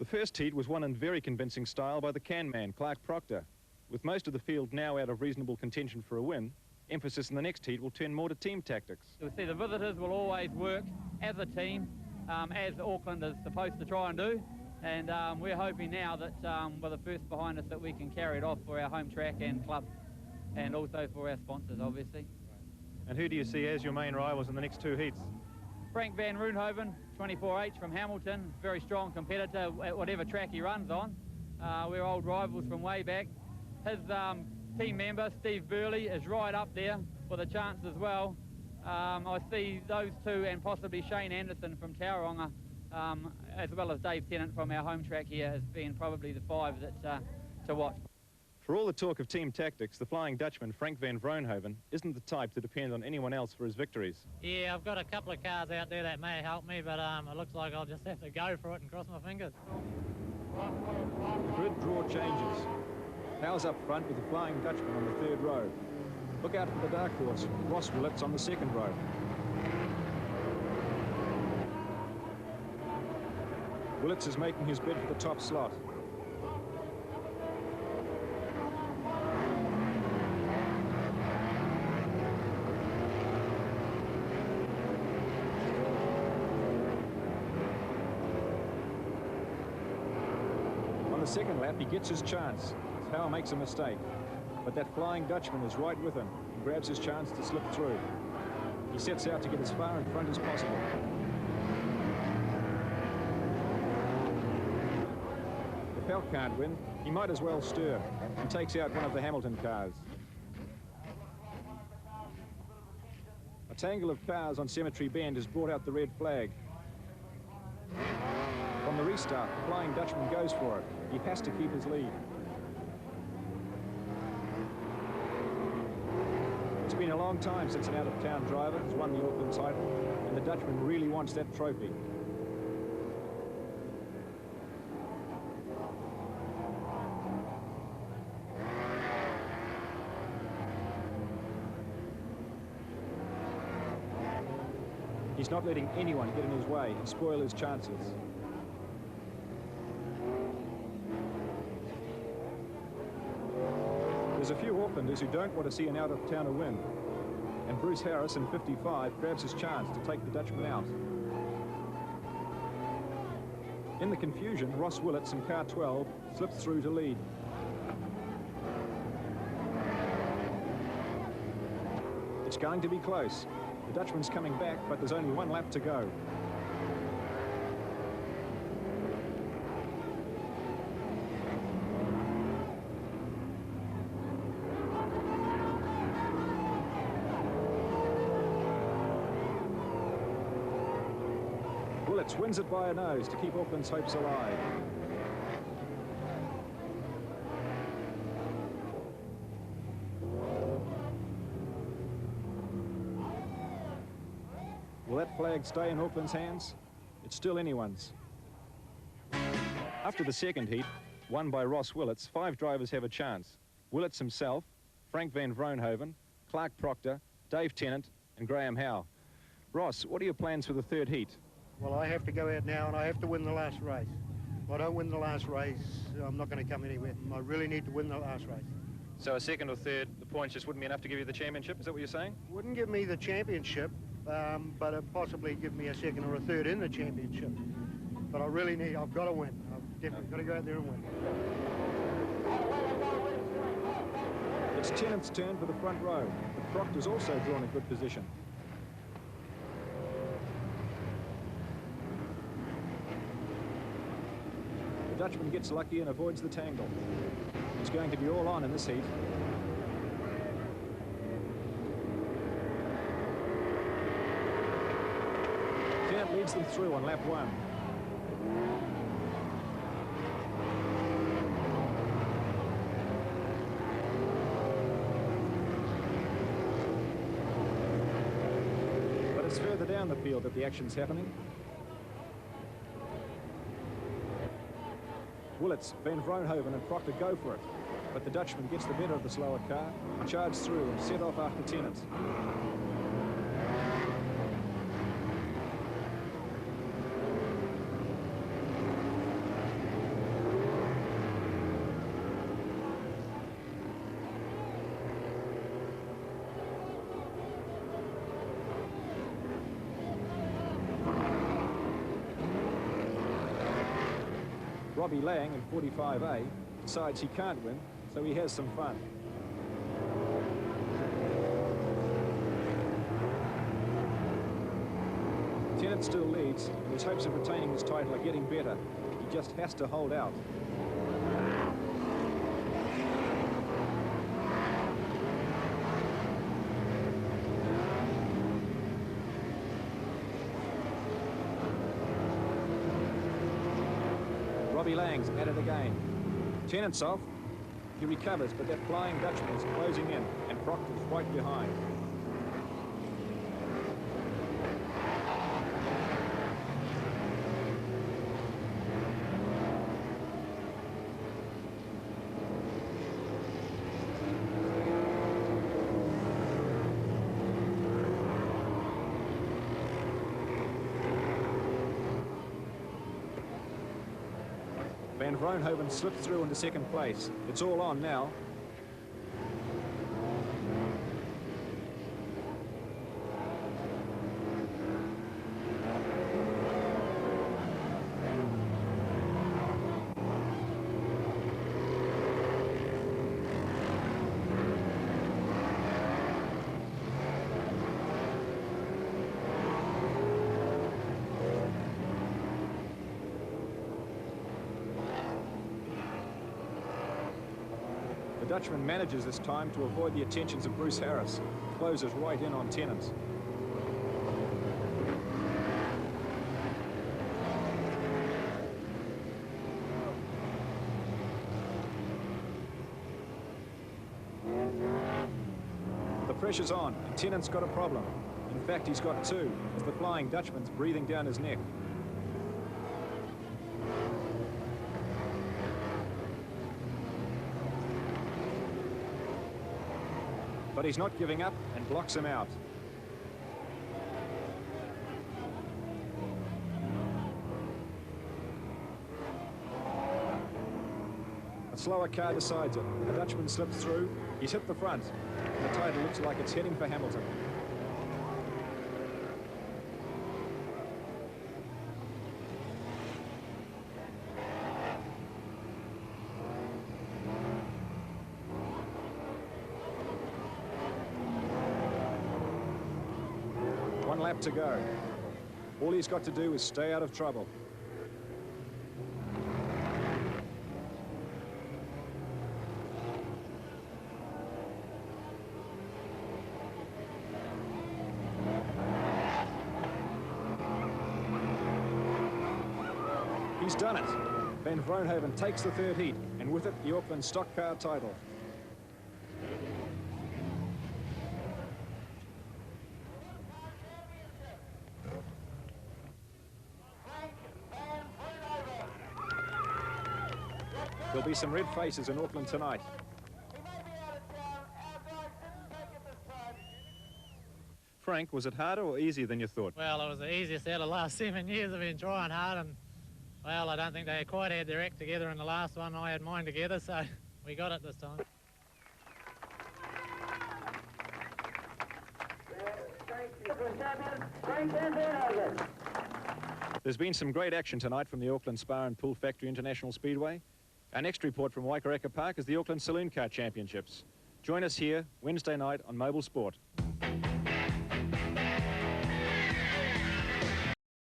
first heat was won in very convincing style by the can man, Proctor. With most of the field now out of reasonable contention for a win, emphasis in the next heat will turn more to team tactics. You'll see the visitors will always work as a team, as Auckland is supposed to try and do. And we're hoping now that with the first behind us that we can carry it off for our home track and club, and also for our sponsors, obviously. And who do you see as your main rivals in the next two heats? Frank van Vroonhoven, 24H from Hamilton, very strong competitor at whatever track he runs on. We're old rivals from way back. His team member, Steve Burley, is right up there with a chance as well. I see those two and possibly Shane Anderson from Tauranga, as well as Dave Tennant from our home track here, as being probably the five that to watch. For all the talk of team tactics, the Flying Dutchman, Frank van Vroonhoven, isn't the type to depend on anyone else for his victories. Yeah, I've got a couple of cars out there that may help me, but it looks like I'll just have to go for it and cross my fingers. The grid draw changes. Powers up front with the Flying Dutchman on the third row. Look out for the dark horse, Ross Willets on the second row. Willets is making his bid for the top slot. On the second lap, he gets his chance. Power makes a mistake, but that Flying Dutchman is right with him and grabs his chance to slip through. He sets out to get as far in front as possible. If Hal can't win, he might as well stir and takes out one of the Hamilton cars. A tangle of cars on Cemetery Bend has brought out the red flag. From the restart, the Flying Dutchman goes for it. He has to keep his lead. It's been a long time since an out-of-town driver has won the Auckland title, and the Dutchman really wants that trophy. He's not letting anyone get in his way and spoil his chances. There's a few Aucklanders who don't want to see an out-of-towner win, and Bruce Harris in 55 grabs his chance to take the Dutchman out. In the confusion, Ross Willets in car 12 slips through to lead. It's going to be close. The Dutchman's coming back, but there's only one lap to go. Willets wins it by a nose to keep Auckland's hopes alive. Will that flag stay in Auckland's hands? It's still anyone's. After the second heat, won by Ross Willets, 5 drivers have a chance. Willets himself, Frank van Vroonhoven, Proctor, Dave Tennant and Graham Howe. Ross, what are your plans for the third heat? Well, I have to go out now and I have to win the last race. If I don't win the last race, I'm not going to come anywhere. I really need to win the last race. So a second or third, the points just wouldn't be enough to give you the championship? Is that what you're saying? Wouldn't give me the championship, but it possibly give me a second or a third in the championship. But I really need, I've got to win. I've definitely got to go out there and win. It's Tennant's turn for the front row, but Proctor's also drawn a good position. The Dutchman gets lucky and avoids the tangle. He's going to be all on in this heat. Tennant leads them through on lap 1. But it's further down the field that the action's happening. Willets, van Vroonhoven and Proctor go for it, but the Dutchman gets the better of the slower car and charges through and set off after Tennant. Robbie Lang in 45A decides he can't win, so he has some fun. Tennant still leads, and his hopes of retaining his title are getting better. He just has to hold out. Robbie Lang's at it again. Tennant's off. He recovers, but that Flying Dutchman is closing in, and Proctor's right behind. Vroonhoven slips through into second place. It's all on now. The Dutchman manages this time to avoid the attentions of Bruce Harris. Closes right in on Tennant. The pressure's on, and Tennant's got a problem. In fact, he's got two, as the Flying Dutchman's breathing down his neck. But he's not giving up and blocks him out. A slower car decides it. The Dutchman slips through. He's hit the front. And the title looks like it's heading for Hamilton. One lap to go. All he's got to do is stay out of trouble. He's done it. Van Vroonhoven takes the third heat, and with it, the Auckland stock car title. There'll be some red faces in Auckland tonight. Frank, was it harder or easier than you thought? Well, it was the easiest out of the last 7 years. I've been trying hard, and, well, I don't think they quite had their act together in the last one. I had mine together, so we got it this time. There's been some great action tonight from the Auckland Spar and Pool Factory International Speedway. Our next report from Waikareka Park is the Auckland Saloon Car Championships. Join us here Wednesday night on Mobil Sport.